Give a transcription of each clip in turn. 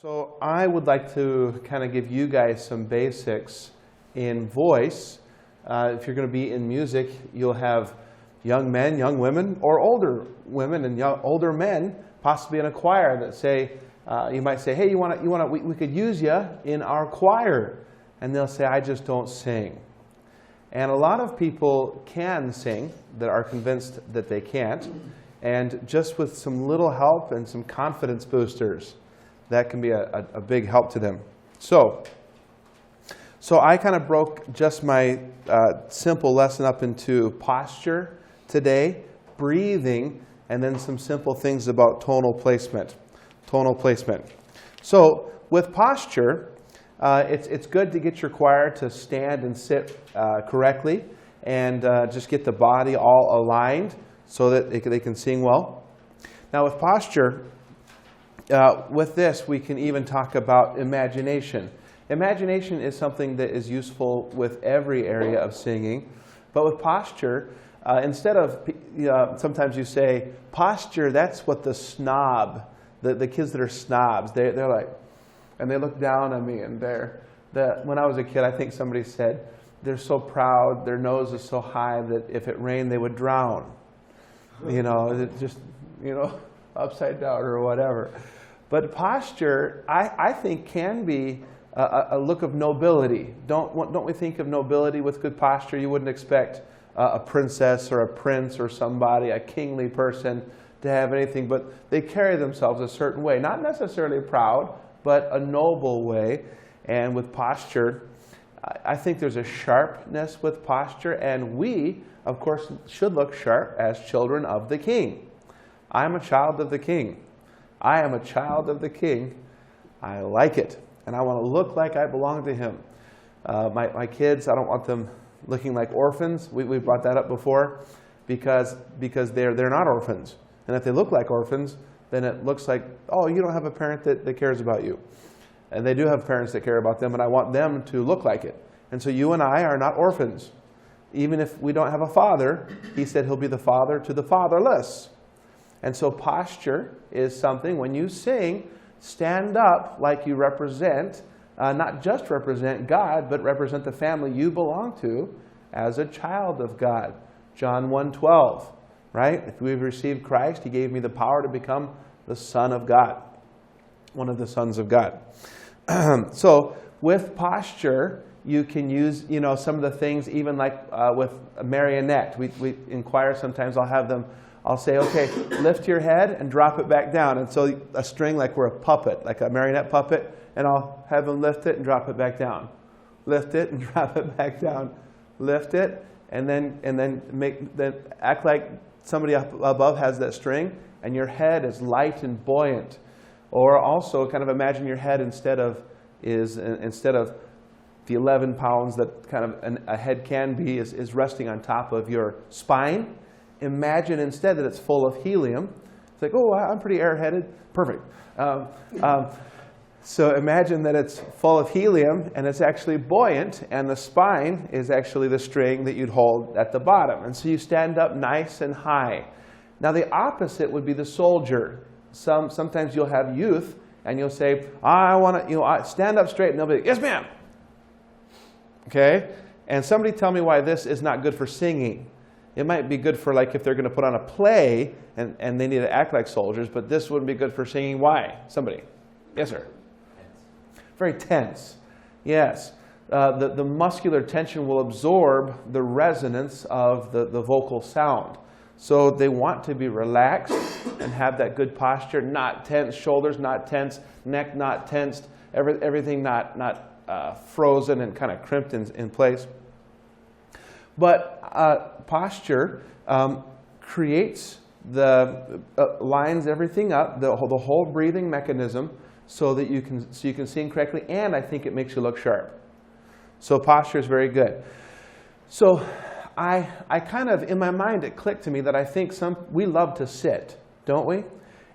So I would like to kind of give you guys some basics in voice. If you're going to be in music, you'll have young men, young women, or older women and older men, possibly in a choir that say, you might say, hey, we could use you in our choir. And they'll say, I just don't sing. And a lot of people can sing that are convinced that they can't. And just with some little help and some confidence boosters, that can be a big help to them. So I kind of broke just my simple lesson up into posture today, breathing, and then some simple things about tonal placement. Tonal placement. So with posture, it's good to get your choir to stand and sit correctly and just get the body all aligned so that they can sing well. Now with posture, with this we can even talk about imagination. Imagination is something that is useful with every area of singing, but with posture, instead of, sometimes you say, posture, that's what the snob, the kids that are snobs, they're like, and they look down on me, and when I was a kid, I think somebody said, they're so proud, their nose is so high that if it rained, they would drown. Just upside down or whatever. But posture, I think, can be a look of nobility. Don't we think of nobility with good posture? You wouldn't expect a princess or a prince or somebody, a kingly person, to have anything, but they carry themselves a certain way. Not necessarily proud, but a noble way. And with posture, I think there's a sharpness with posture, and we, of course, should look sharp as children of the King. I'm a child of the King. I am a child of the King. I like it, and I want to look like I belong to Him. My kids, I don't want them looking like orphans. We brought that up before, because they're not orphans. And if they look like orphans, then it looks like, oh, you don't have a parent that cares about you. And they do have parents that care about them, and I want them to look like it. And so you and I are not orphans. Even if we don't have a father, He said He'll be the father to the fatherless. And so posture is something, when you sing, stand up like you represent, not just represent God, but represent the family you belong to as a child of God. John 1:12, right? If we've received Christ, He gave me the power to become the Son of God, one of the sons of God. So with posture, you can use, some of the things, even like with a marionette. We inquire sometimes, I'll say, okay, lift your head and drop it back down. And so a string, like we're a puppet, like a marionette puppet, and I'll have them lift it and drop it back down. Lift it and drop it back down. Lift it, and then act like somebody up above has that string, and your head is light and buoyant. Or also kind of imagine your head instead of the 11 pounds that kind of a head can be is resting on top of your spine. Imagine instead that it's full of helium. It's like, oh, I'm pretty airheaded. Perfect. So imagine that it's full of helium and it's actually buoyant, and the spine is actually the string that you'd hold at the bottom. And so you stand up nice and high. Now the opposite would be the soldier. Sometimes you'll have youth and you'll say, I want to, stand up straight, and they'll be like, yes, ma'am. Okay? And somebody tell me why this is not good for singing. It might be good for, like, if they're going to put on a play and they need to act like soldiers, but this wouldn't be good for singing. Why? Somebody. Yes, sir. Very tense. Yes. The muscular tension will absorb the resonance of the vocal sound. So they want to be relaxed and have that good posture, not tense, shoulders not tense, neck not tensed, everything not frozen and kind of crimped in place. But posture creates lines everything up, the whole breathing mechanism, so that you can sing correctly, and I think it makes you look sharp. So posture is very good. So I kind of, in my mind, it clicked to me that I think we love to sit, don't we?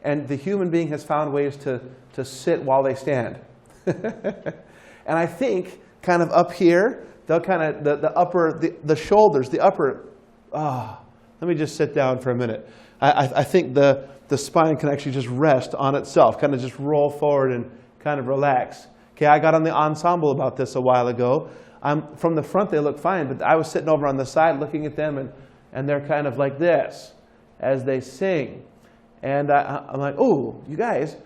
And the human being has found ways to sit while they stand. And I think kind of up here, they'll kind of, the shoulders, the upper, let me just sit down for a minute. I think the spine can actually just rest on itself, kind of just roll forward kind of relax. Okay, I got on the ensemble about this a while ago. From the front, they look fine, but I was sitting over on the side looking at them, and they're kind of like this as they sing. And I'm like, oh, you guys,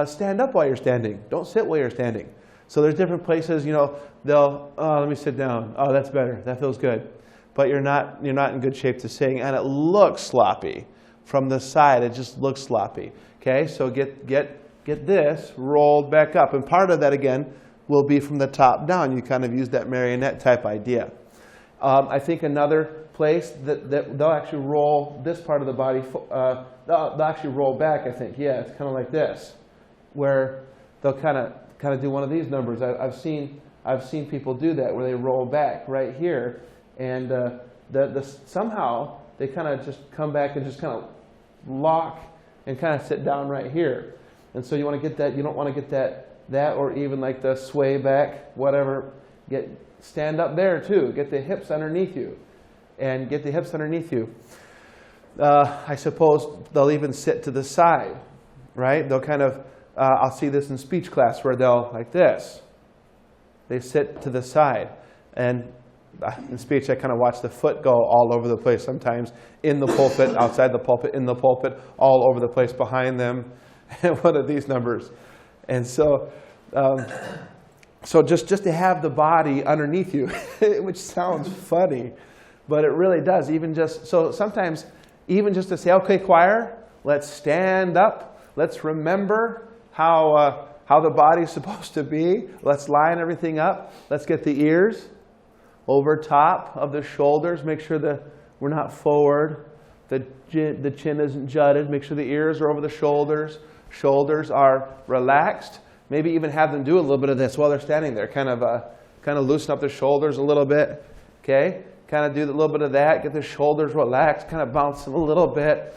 stand up while you're standing. Don't sit while you're standing. So there's different places, they'll, oh, let me sit down. Oh, that's better. That feels good. But you're not in good shape to sing, and it looks sloppy. From the side, it just looks sloppy. Okay, so get this rolled back up. And part of that, again, will be from the top down. You kind of use that marionette type idea. I think another place that they'll actually roll this part of the body, they'll actually roll back, I think. Yeah, it's kind of like this, where they'll kind of do one of these numbers. I've seen people do that, where they roll back right here, and somehow they kind of just come back and just kind of lock and kind of sit down right here. And so you want to get that. You don't want to get that, or even like the sway back, whatever. Stand up there too. Get the hips underneath you, and get the hips underneath you. I suppose they'll even sit to the side, right? They'll kind of. I'll see this in speech class where they'll like this. They sit to the side, and in speech I kind of watch the foot go all over the place. Sometimes in the pulpit, outside the pulpit, in the pulpit, all over the place behind them. And one of these numbers, and so just to have the body underneath you, which sounds funny, but it really does. So sometimes even just to say, okay, choir, let's stand up. Let's remember how the body's supposed to be. Let's line everything up. Let's get the ears over top of the shoulders. Make sure that we're not forward. The chin isn't jutted. Make sure the ears are over the shoulders. Shoulders are relaxed. Maybe even have them do a little bit of this while they're standing there. Kind of loosen up the shoulders a little bit. Okay? Kind of do a little bit of that. Get the shoulders relaxed. Kind of bounce them a little bit.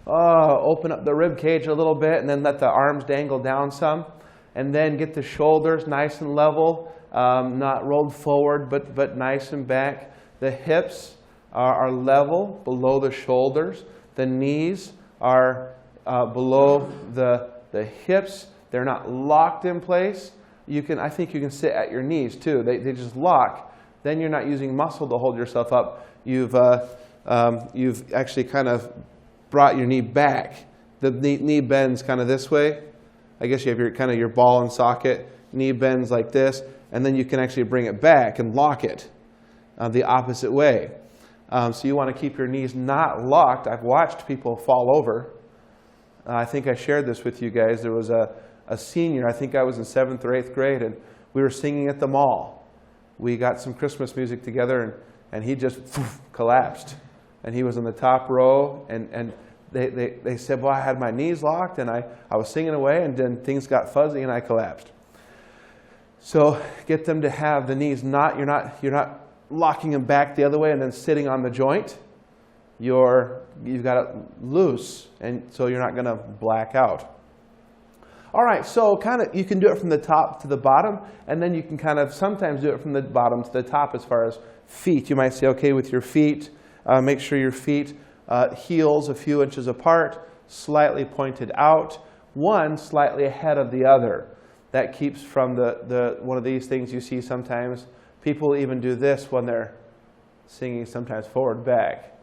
Open up the rib cage a little bit, and then let the arms dangle down some. And then get the shoulders nice and level, not rolled forward, but nice and back. The hips are level below the shoulders. The knees are below the hips. They're not locked in place. I think you can sit at your knees too. They just lock. Then you're not using muscle to hold yourself up. You've actually kind of brought your knee back. The knee bends kind of this way. I guess you have your ball and socket. Knee bends like this, and then you can actually bring it back and lock it the opposite way. So you want to keep your knees not locked. I've watched people fall over. I think I shared this with you guys. There was a senior, I think I was in 7th or 8th grade, and we were singing at the mall. We got some Christmas music together, and he just collapsed. And he was in the top row, and they said, well, I had my knees locked, and I was singing away, and then things got fuzzy, and I collapsed. So get them to have the knees you're not locking them back the other way and then sitting on the joint. You've got it loose, and so you're not going to black out. All right, so you can do it from the top to the bottom, and then you can sometimes do it from the bottom to the top as far as feet. You might say, okay, with your feet, make sure your feet heels a few inches apart, slightly pointed out, one slightly ahead of the other. That keeps from one of these things you see sometimes. People even do this when they're singing, sometimes forward back.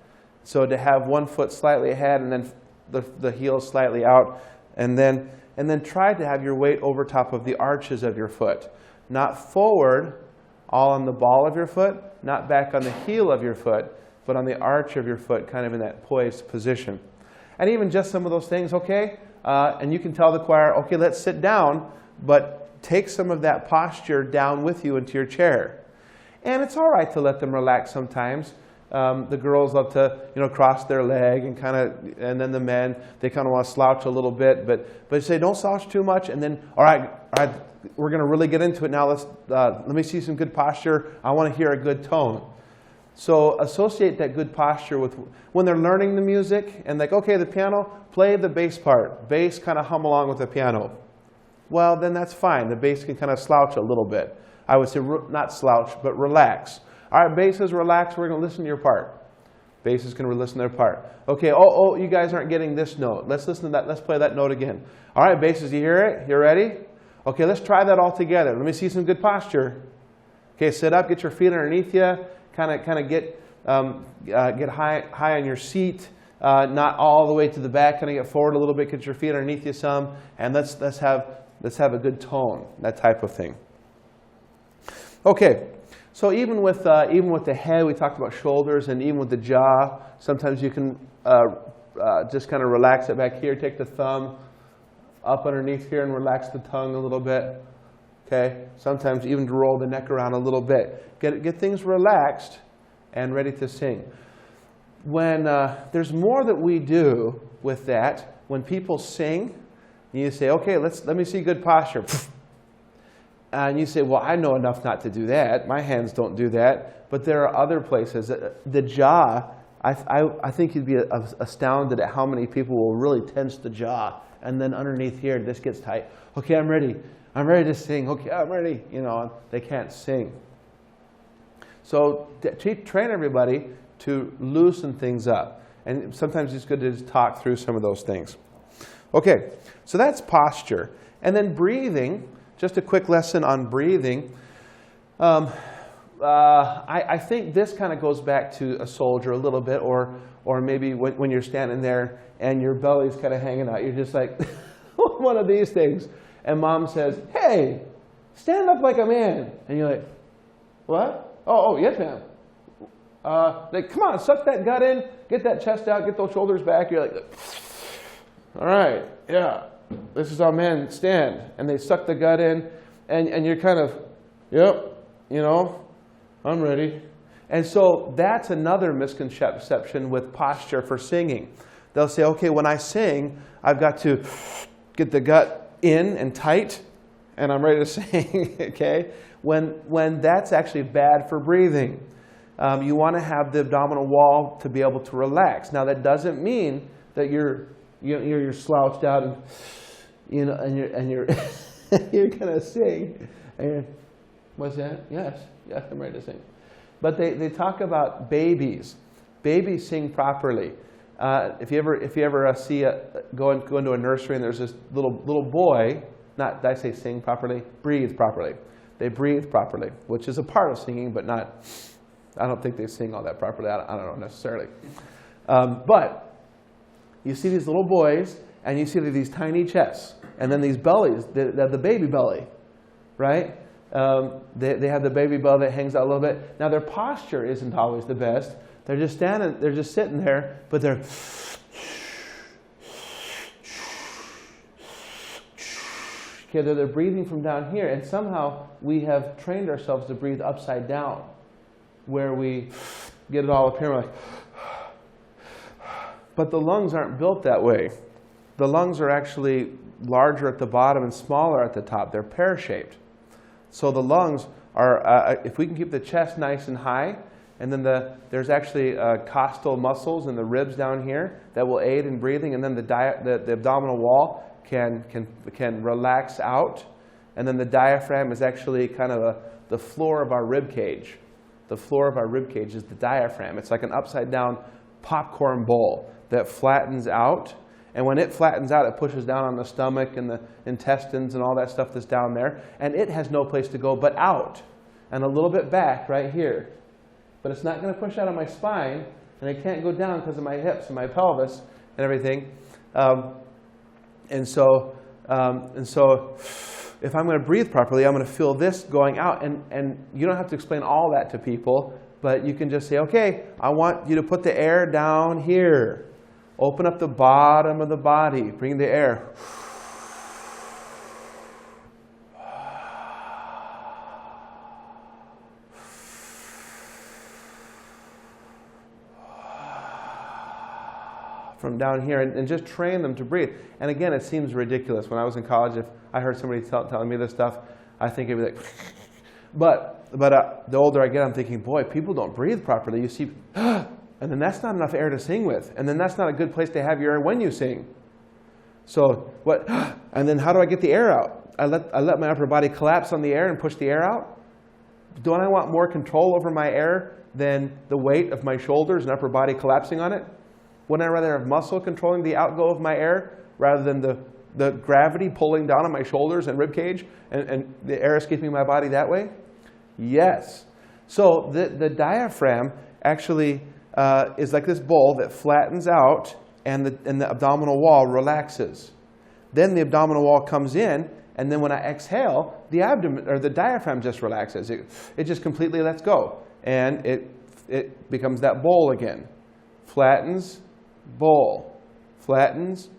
So to have one foot slightly ahead and then the heel slightly out, and then try to have your weight over top of the arches of your foot. Not forward, all on the ball of your foot, not back on the heel of your foot, but on the arch of your foot, kind of in that poised position. And even just some of those things, okay? And you can tell the choir, okay, let's sit down, but take some of that posture down with you into your chair. And it's all right to let them relax sometimes. The girls love to, cross their leg and then the men, they kind of want to slouch a little bit, but say don't slouch too much. And then, all right, we're going to really get into it now. Let me see some good posture. I want to hear a good tone. So associate that good posture with when they're learning the music and okay, the piano, play the bass part. Bass, kind of hum along with the piano. Well, then that's fine. The bass can kind of slouch a little bit. I would say not slouch, but relax. All right, basses, relax. We're going to listen to your part. Basses can listen to their part. Okay, you guys aren't getting this note. Let's listen to that. Let's play that note again. All right, basses, you hear it? You ready? Okay, let's try that all together. Let me see some good posture. Okay, sit up, get your feet underneath you, kind of get high on your seat, not all the way to the back. Kind of get forward a little bit, get your feet underneath you some, and let's have a good tone. That type of thing. Okay, so even with the head, we talked about shoulders, and even with the jaw, sometimes you can just kind of relax it back here. Take the thumb up underneath here and relax the tongue a little bit. Okay, sometimes even to roll the neck around a little bit. Get things relaxed and ready to sing. When there's more that we do with that, when people sing, you say, okay, let me see good posture. And you say, well, I know enough not to do that. My hands don't do that. But there are other places. The jaw, I think you'd be astounded at how many people will really tense the jaw. And then underneath here, this gets tight. Okay, I'm ready. I'm ready to sing. Okay, I'm ready. You know, they can't sing. So train everybody to loosen things up. And sometimes it's good to just talk through some of those things. Okay, so that's posture. And then breathing, just a quick lesson on breathing. I think this kind of goes back to a soldier a little bit, or maybe when you're standing there and your belly's kind of hanging out. You're just like, one of these things. And mom says, hey, stand up like a man. And you're like, what? Oh, yes, ma'am. Like, come on, suck that gut in, get that chest out, get those shoulders back. You're like, all right, yeah, this is how men stand. And they suck the gut in, and you're kind of, yep, you know, I'm ready. And so that's another misconception with posture for singing. They'll say, okay, when I sing, I've got to get the gut in and tight, and I'm ready to sing, okay? When that's actually bad for breathing. You want to have the abdominal wall to be able to relax. Now that doesn't mean that you're slouched out and you're you're gonna sing. And what's that? Yes, I'm ready to sing. But they talk about babies. Babies sing properly. If you ever see go into a nursery and there's this little boy, not did I say sing properly? Breathe properly. They breathe properly, which is a part of singing, but not. I don't think they sing all that properly. I don't know necessarily. But you see these little boys, and you see these tiny chests, and then these bellies, the baby belly, right? They have the baby belly that hangs out a little bit. Now their posture isn't always the best. They're just standing, they're just sitting there, but they're okay, they're breathing from down here, and somehow we have trained ourselves to breathe upside down, where we get it all up here, we're like, but the lungs aren't built that way. The lungs are actually larger at the bottom and smaller at the top. They're pear-shaped. So the lungs are, if we can keep the chest nice and high, and then there's actually costal muscles in the ribs down here that will aid in breathing, and then the abdominal wall can relax out, and then the diaphragm is actually kind of the floor of our rib cage. The floor of our rib cage is the diaphragm. It's like an upside down popcorn bowl that flattens out. And when it flattens out, it pushes down on the stomach and the intestines and all that stuff that's down there. And it has no place to go but out and a little bit back right here. But it's not going to push out on my spine, and it can't go down because of my hips and my pelvis and everything. And so if I'm going to breathe properly, I'm going to feel this going out. And you don't have to explain all that to people, but you can just say, okay, I want you to put the air down here. Open up the bottom of the body. Bring the air. From down here, and just train them to breathe. And again, it seems ridiculous. When I was in college, if I heard somebody telling me this stuff, I think it'd be like, but the older I get, I'm thinking, boy, people don't breathe properly. You see, and then that's not enough air to sing with. And then that's not a good place to have your air when you sing. So what? And then how do I get the air out? I let my upper body collapse on the air and push the air out? Don't I want more control over my air than the weight of my shoulders and upper body collapsing on it? Wouldn't I rather have muscle controlling the outgo of my air rather than the gravity pulling down on my shoulders and rib cage and the air escaping my body that way? Yes. So the diaphragm actually is like this bowl that flattens out and the abdominal wall relaxes. Then the abdominal wall comes in, and then when I exhale, the abdomen or the diaphragm just relaxes. It just completely lets go, and it becomes that bowl again. Flattens, bowl, flattens,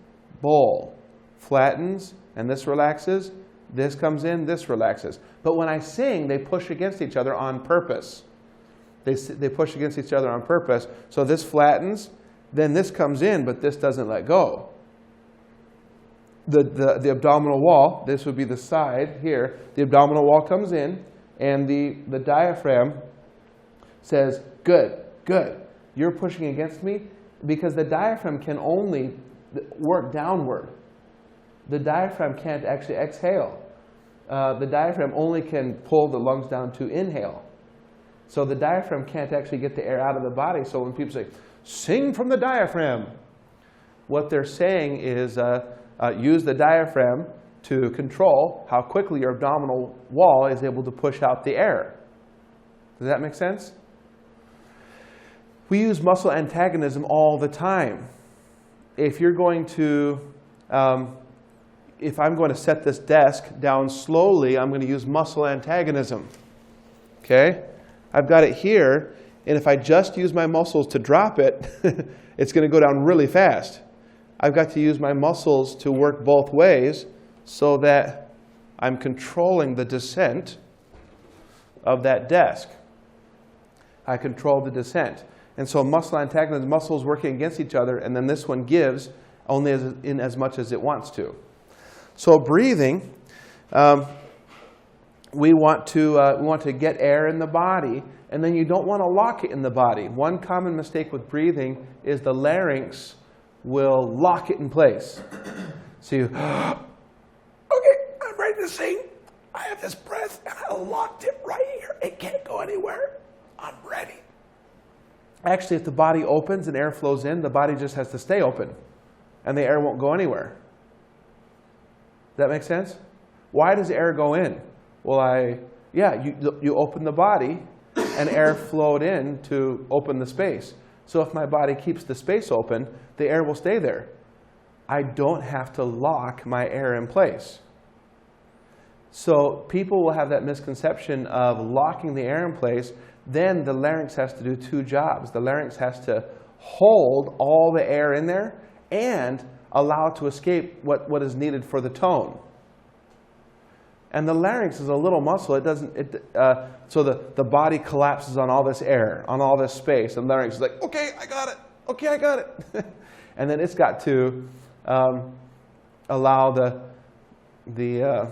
bowl, flattens, and this relaxes. This comes in, this relaxes. But when I sing, they push against each other on purpose. They push against each other on purpose. So this flattens, then this comes in, but this doesn't let go. The abdominal wall, this would be the side here, the abdominal wall comes in, and the diaphragm says, good, good. You're pushing against me, because the diaphragm can only work downward. The diaphragm can't actually exhale. The diaphragm only can pull the lungs down to inhale. So the diaphragm can't actually get the air out of the body. So when people say, sing from the diaphragm, what they're saying is use the diaphragm to control how quickly your abdominal wall is able to push out the air. Does that make sense? We use muscle antagonism all the time. If you're going to, if I'm going to set this desk down slowly, I'm going to use muscle antagonism. Okay? I've got it here, and if I just use my muscles to drop it, it's going to go down really fast. I've got to use my muscles to work both ways so that I'm controlling the descent of that desk. I control the descent. And so muscle antagonism, muscles working against each other, and then this one gives only in as much as it wants to. So breathing, we want to get air in the body, and then you don't want to lock it in the body. One common mistake with breathing is the larynx will lock it in place. So you, okay, I'm ready to sing. I have this breath, and I locked it right here. It can't go anywhere. I'm ready. Actually, if the body opens and air flows in, the body just has to stay open, and the air won't go anywhere. Does that make sense? Why does air go in? Well, you open the body, and air flowed in to open the space. So if my body keeps the space open, the air will stay there. I don't have to lock my air in place. So people will have that misconception of locking the air in place. Then the larynx has to do two jobs. The larynx has to hold all the air in there and allow it to escape what is needed for the tone. And the larynx is a little muscle. It doesn't. So the body collapses on all this air, on all this space, and the larynx is like, okay, I got it. Okay, I got it. And then it's got to allow the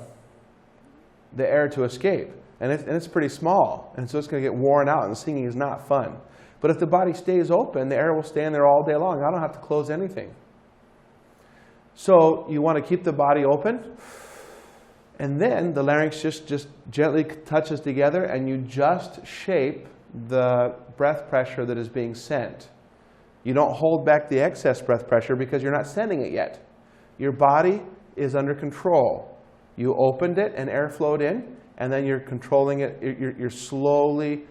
air to escape, and it's pretty small, and so it's going to get worn out, and singing is not fun. But if the body stays open, the air will stay in there all day long. I don't have to close anything. So you want to keep the body open. And then the larynx just gently touches together, and you just shape the breath pressure that is being sent. You don't hold back the excess breath pressure because you're not sending it yet. Your body is under control. You opened it and air flowed in, and then you're controlling it. You're slowly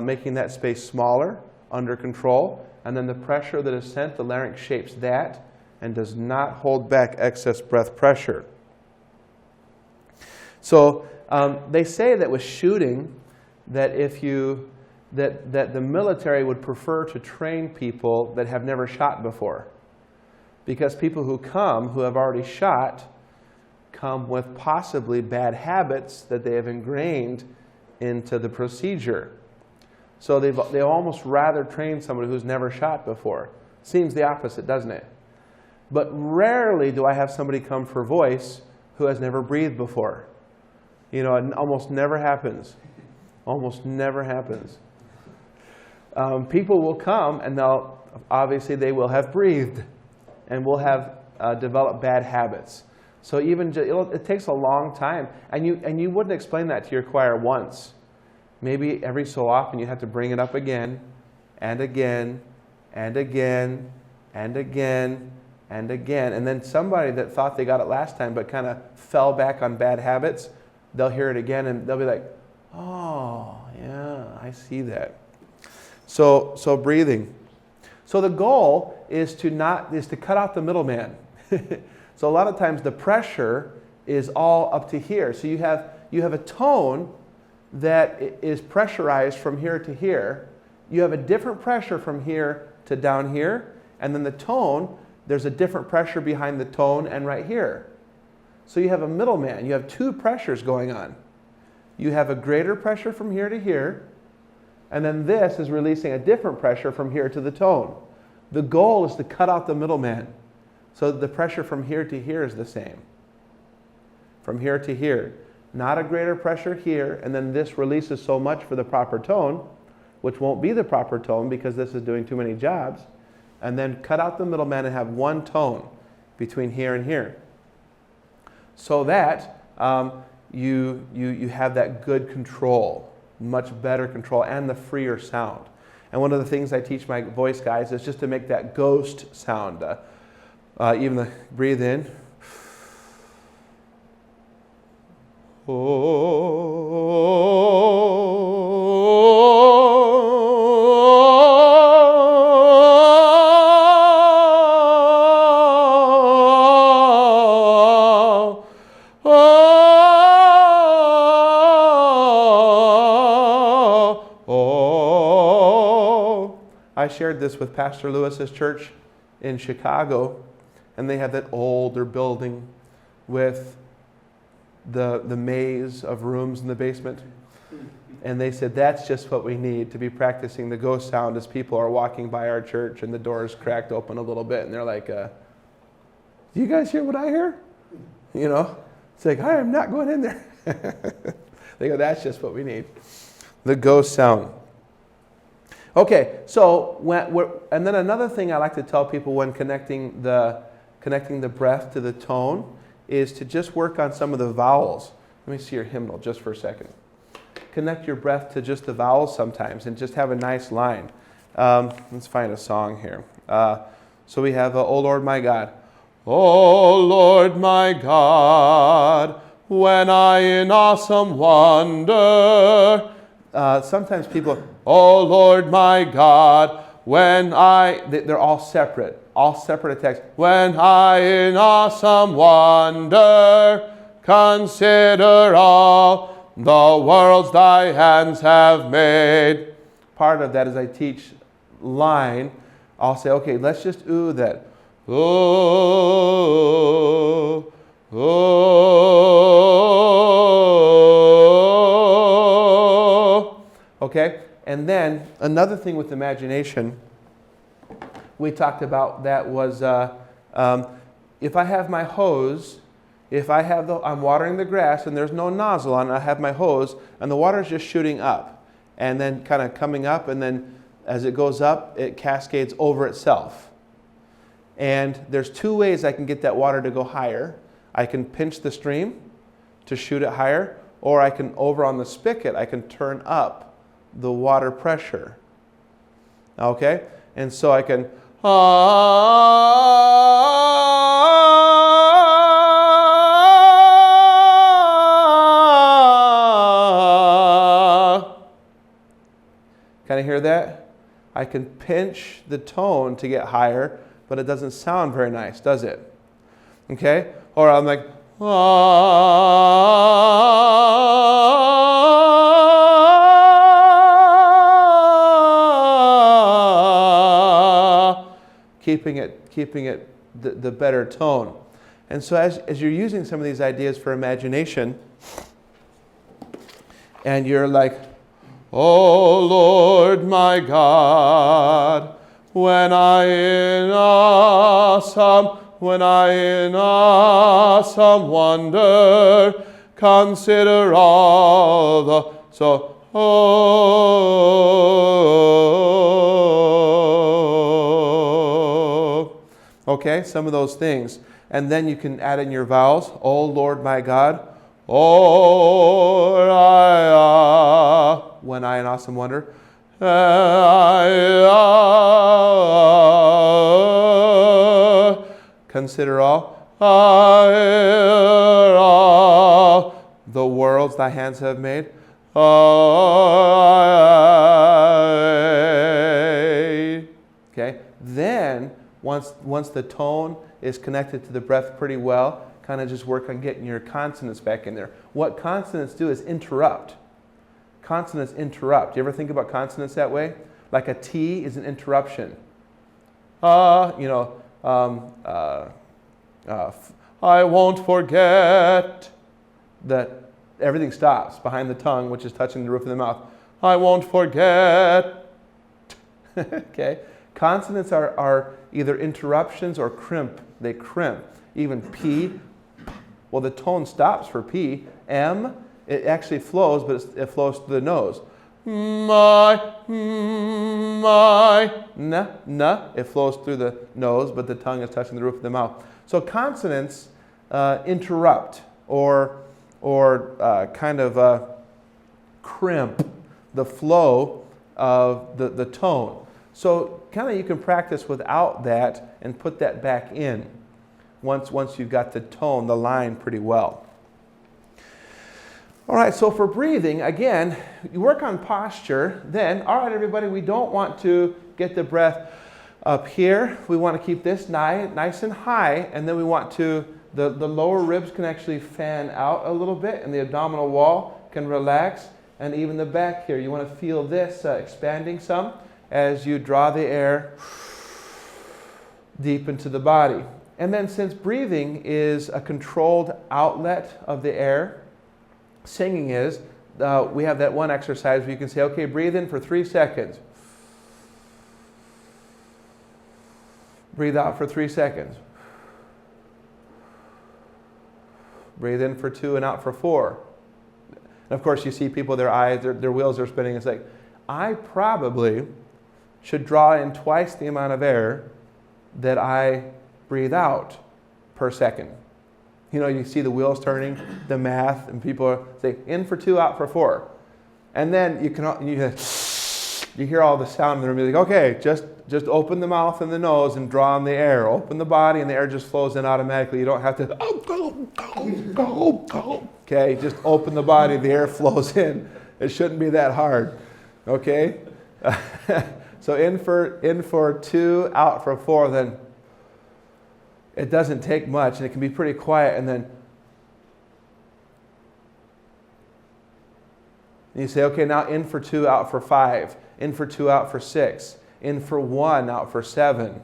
making that space smaller, under control, and then the pressure that is sent, the larynx shapes that and does not hold back excess breath pressure. So they say that with shooting, that that the military would prefer to train people that have never shot before, because people who have already shot come with possibly bad habits that they have ingrained into the procedure. So they almost rather train somebody who's never shot before. Seems the opposite, doesn't it? But rarely do I have somebody come for voice who has never breathed before. You know, it almost never happens. Almost never happens. People will come, and they will have breathed, and will have developed bad habits. So it takes a long time, and you wouldn't explain that to your choir once. Maybe every so often you have to bring it up again, and again, and again, and again, and again. And then somebody that thought they got it last time but kind of fell back on bad habits, they'll hear it again and they'll be like, oh, yeah, I see that. So breathing. So the goal is to cut out the middleman. So a lot of times the pressure is all up to here. So you have a tone that is pressurized from here to here. You have a different pressure from here to down here, and then the tone, there's a different pressure behind the tone and right here. So you have a middleman. You have two pressures going on. You have a greater pressure from here to here, and then this is releasing a different pressure from here to the tone. The goal is to cut out the middleman. So the pressure from here to here is the same. From here to here. Not a greater pressure here, and then this releases so much for the proper tone, which won't be the proper tone because this is doing too many jobs. And then cut out the middleman and have one tone between here and here. So that you have that good control, much better control, and the freer sound. And one of the things I teach my voice guys is just to make that ghost sound. Even the breathe in. I shared this with Pastor Lewis's church in Chicago, and they have that older building with the maze of rooms in the basement. And they said, that's just what we need to be practicing the ghost sound as people are walking by our church and the doors cracked open a little bit. And they're like, do you guys hear what I hear? You know, it's like, I am not going in there. They go, that's just what we need. The ghost sound. Okay, so and then another thing I like to tell people when connecting the breath to the tone is to just work on some of the vowels. Let me see your hymnal just for a second. Connect your breath to just the vowels sometimes and just have a nice line. Let's find a song here. So we have, O Lord my God. O Lord my God, when I in awesome wonder. Sometimes people, oh Lord my God, they're all separate attacks. When I in awesome wonder consider all the worlds thy hands have made. Part of that is I teach line. I'll say, okay, let's just ooh that. Oh, oh. Okay? And then another thing with imagination we talked about that was if I have my hose, I'm watering the grass and there's no nozzle on it, I have my hose and the water is just shooting up and then kind of coming up, and then as it goes up, it cascades over itself. And there's two ways I can get that water to go higher. I can pinch the stream to shoot it higher, or I can, over on the spigot, I can turn up the water pressure. Okay? And so I can, can I hear that? I can pinch the tone to get higher, but it doesn't sound very nice, does it? Okay? Or I'm like, keeping it the better tone. And so as you're using some of these ideas for imagination, and you're like, oh Lord my God, when I in awesome wonder consider all the, so, oh. Okay, some of those things. And then you can add in your vowels. Oh Lord my God. Oh, when I in awesome wonder. Consider all the worlds thy hands have made. Okay. Then once the tone is connected to the breath pretty well, kind of just work on getting your consonants back in there. What consonants do is interrupt. Consonants interrupt. You ever think about consonants that way? Like a T is an interruption. I won't forget. That everything stops behind the tongue, which is touching the roof of the mouth. I won't forget. Okay. Consonants are either interruptions or crimp. They crimp. Even P, well, the tone stops for P. M, it actually flows, but it flows through the nose. My, it flows through the nose, but the tongue is touching the roof of the mouth. So consonants interrupt or crimp the flow of the tone. So kind of you can practice without that and put that back in once you've got the tone, the line pretty well. All right, so for breathing, again, you work on posture. Then, all right, everybody, we don't want to get the breath up here. We want to keep this nice and high, and then we want to, the lower ribs can actually fan out a little bit, and the abdominal wall can relax, and even the back here. You want to feel this expanding some as you draw the air deep into the body. And then since breathing is a controlled outlet of the air, singing is, we have that one exercise where you can say, okay, breathe in for 3 seconds. Breathe out for 3 seconds. Breathe in for 2 and out for 4. And of course, you see people, their eyes, their wheels are spinning. It's like, I probably should draw in twice the amount of air that I breathe out per second. You know, you see the wheels turning, the math, and people say, in for 2, out for 4. And then you hear all the sound in the room. You're like, okay, just open the mouth and the nose and draw in the air. Open the body and the air just flows in automatically. You don't have to, okay, just open the body, the air flows in. It shouldn't be that hard, okay? So in for 2, out for 4, then it doesn't take much, and it can be pretty quiet, and then you say, okay, now in for 2, out for 5, in for 2, out for 6, in for 1, out for 7.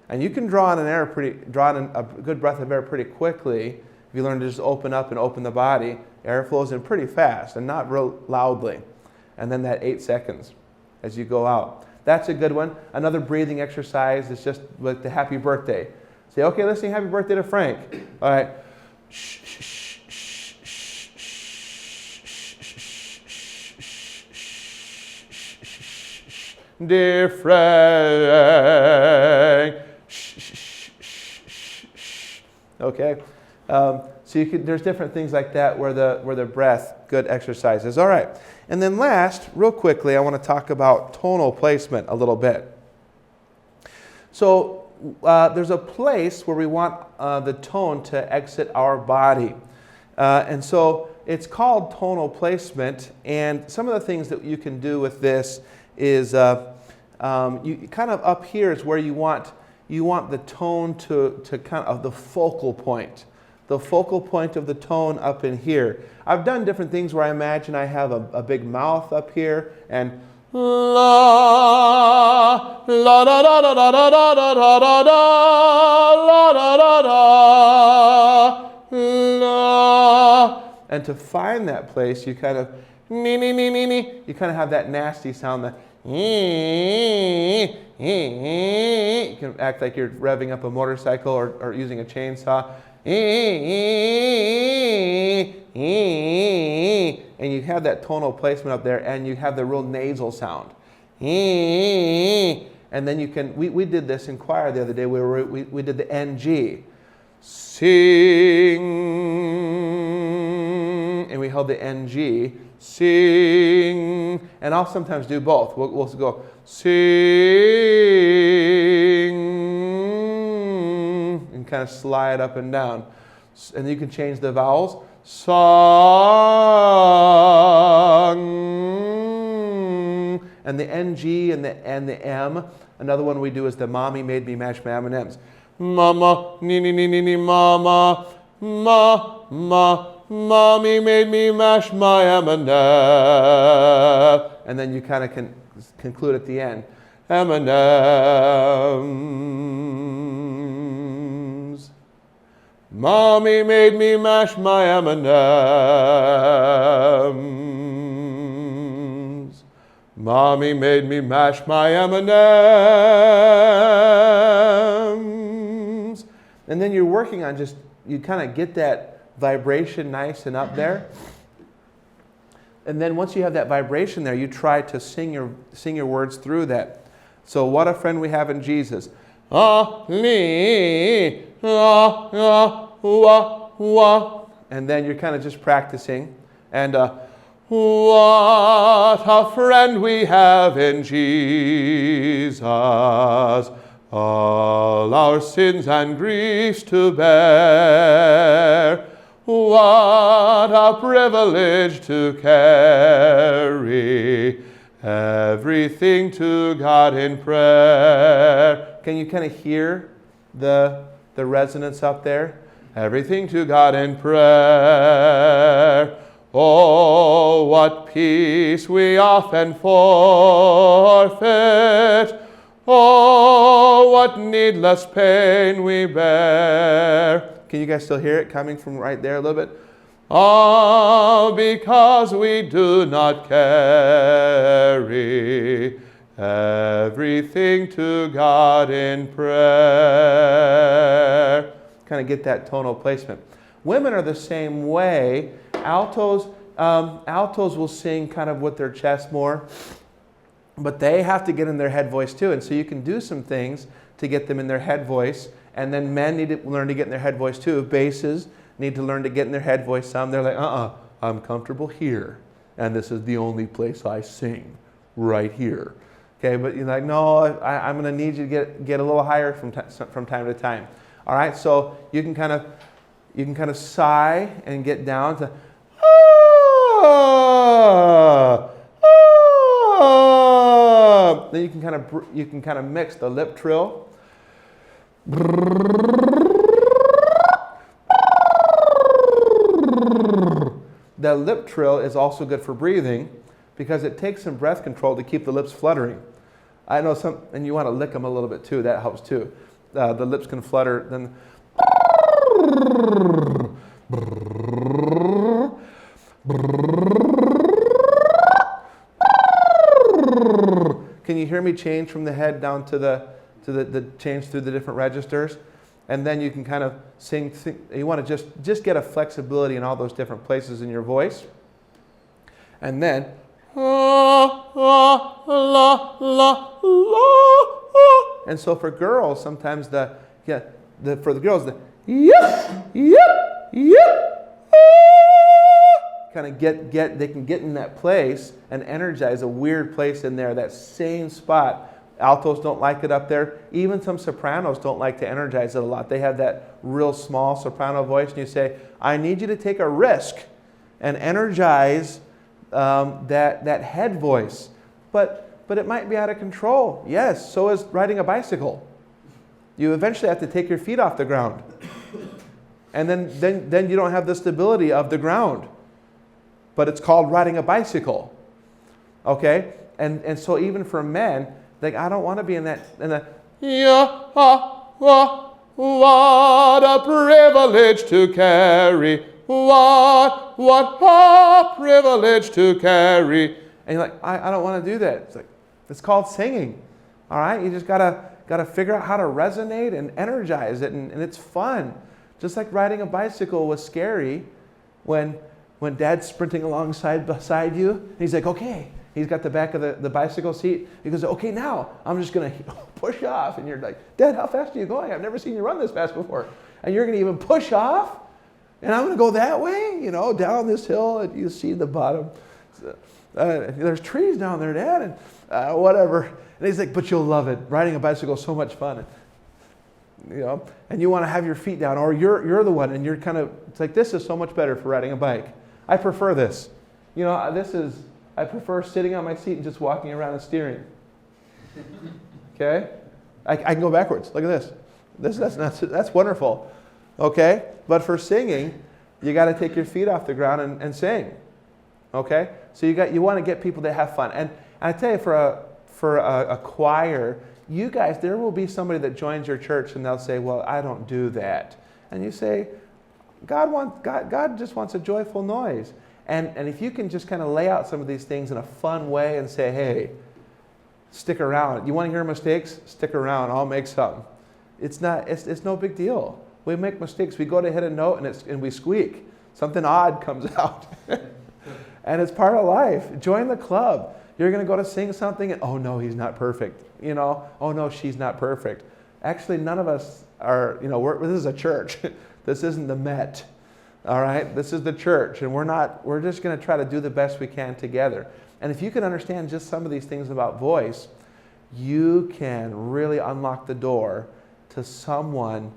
And you can draw in a good breath of air pretty quickly if you learn to just open up and open the body. Air flows in pretty fast and not real loudly. And then that 8 seconds as you go out. That's a good one. Another breathing exercise is just with the happy birthday. Say, okay, let's sing happy birthday to Frank. All right. Dear Frank. Okay. So there's different things like that where the breath, good exercises. All right. And then last, real quickly, I want to talk about tonal placement a little bit. So there's a place where we want the tone to exit our body. And so it's called tonal placement. And some of the things that you can do with this is you kind of up here is where you want the tone to kind of the focal point. The focal point of the tone up in here. I've done different things where I imagine I have a big mouth up here and la la da da da da da da da da da la da da da la. And to find that place, you kind of you kind of have that nasty sound that you can act like you're revving up a motorcycle or using a chainsaw. And you have that tonal placement up there, and you have the real nasal sound. And then you can, we did this in choir the other day, we did the NG. Sing, and we held the NG. Sing, and I'll sometimes do both. We'll go sing. kind of slide up and down. And you can change the vowels. Song. And the NG and the M. Another one we do is the mommy made me mash my M&Ms. Mama, ni, mama, mommy made me mash my M&M. And then you kind of can conclude at the end. M&Ms. Mommy made me mash my M&Ms. Mommy made me mash my M&Ms. And then you're working on you kind of get that vibration nice and up there. And then once you have that vibration there, you try to sing your words through that. So what a friend we have in Jesus. Ali, and then you're kind of just practicing. And what a friend we have in Jesus, all our sins and griefs to bear. What a privilege to carry everything to God in prayer. Can you kind of hear the resonance up there? Everything to God in prayer. Oh, what peace we often forfeit. Oh, what needless pain we bear. Can you guys still hear it coming from right there a little bit? All because we do not carry everything to God in prayer. Kind of get that tonal placement. Women are the same way. Altos will sing kind of with their chest more, but they have to get in their head voice too. And so you can do some things to get them in their head voice. And then men need to learn to get in their head voice too. Basses need to learn to get in their head voice some. They're like, I'm comfortable here. And this is the only place I sing, right here. Okay, but you're like, no, I'm going to need you to get a little higher from time to time. All right, so you can kind of sigh and get down to then you can kind of mix the lip trill. The lip trill is also good for breathing because it takes some breath control to keep the lips fluttering. I know some, and you want to lick them a little bit too. That helps too. The lips can flutter. Then can you hear me change from the head down to the change through the different registers? And then you can kind of sing. You want to just get a flexibility in all those different places in your voice. And then and so for girls, sometimes for the girls, the kind of they can get in that place and energize a weird place in there, that same spot. Altos don't like it up there. Even some sopranos don't like to energize it a lot. They have that real small soprano voice, and you say, I need you to take a risk and energize that head voice. But it might be out of control. Yes, so is riding a bicycle. You eventually have to take your feet off the ground. And then you don't have the stability of the ground. But it's called riding a bicycle. Okay? And so even for men, like, I don't want to be in the what a privilege to carry. What a privilege to carry. And you're like, I don't want to do that. It's like, it's called singing. All right? You just gotta figure out how to resonate and energize it, and it's fun. Just like riding a bicycle was scary when Dad's sprinting beside you, and he's like, okay. He's got the back of the bicycle seat. He goes, okay, now I'm just going to push off. And you're like, Dad, how fast are you going? I've never seen you run this fast before. And you're going to even push off? And I'm going to go that way, down this hill, and you see the bottom. There's trees down there, Dad, and whatever. And he's like, but you'll love it. Riding a bicycle is so much fun. you know, and you want to have your feet down, or you're the one, and you're kind of, it's like, this is so much better for riding a bike. I prefer this. You know, I prefer sitting on my seat and just walking around and steering. Okay? I can go backwards. Look at this. That's wonderful. Okay? But for singing, you got to take your feet off the ground and sing. Okay? So you want to get people to have fun. And I tell you, for a choir, you guys, there will be somebody that joins your church and they'll say, well, I don't do that. And you say, God just wants a joyful noise. And if you can just kind of lay out some of these things in a fun way and say, hey, stick around. You want to hear mistakes? Stick around. I'll make some. It's no big deal. We make mistakes. We go to hit a note and we squeak. Something odd comes out. And it's part of life. Join the club. You're going to go to sing something and, oh no, he's not perfect. You know, oh no, she's not perfect. Actually, none of us are, you know, this is a church. This isn't the Met. All right, this is the church, and we're just going to try to do the best we can together. And if you can understand just some of these things about voice, you can really unlock the door to someone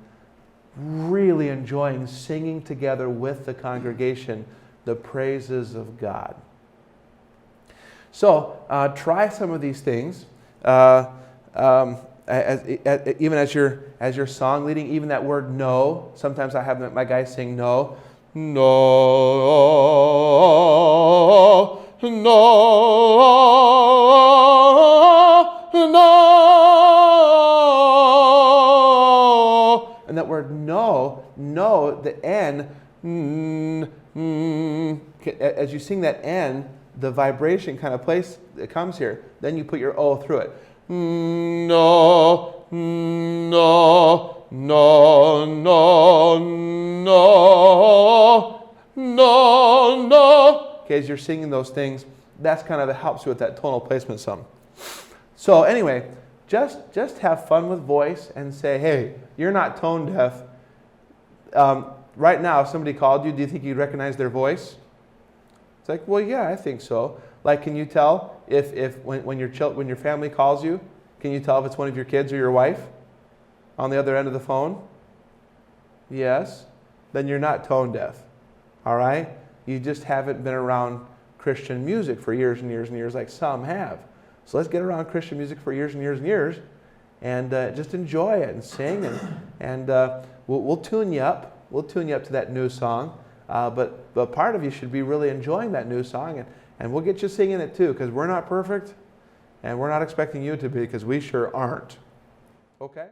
really enjoying singing together with the congregation the praises of God. So try some of these things. Even as you're song leading, even that word no. Sometimes I have my guys sing no. No, no, no. And that word no, the N, as you sing that N, the vibration kind of place that comes here, then you put your O through it. No, no, no, no, no. Okay, as you're singing those things, that's kind of helps you with that tonal placement some. So anyway, just have fun with voice and say, hey, you're not tone deaf. Right now, if somebody called you, do you think you'd recognize their voice? It's like, well, yeah, I think so. Like, can you tell when your family calls you, can you tell if it's one of your kids or your wife on the other end of the phone? Yes. Then you're not tone deaf. All right? You just haven't been around Christian music for years and years and years like some have. So let's get around Christian music for years and years and years and just enjoy it and sing and we'll tune you up. We'll tune you up to that new song. But part of you should be really enjoying that new song and we'll get you singing it too, because we're not perfect and we're not expecting you to be, because we sure aren't. Okay?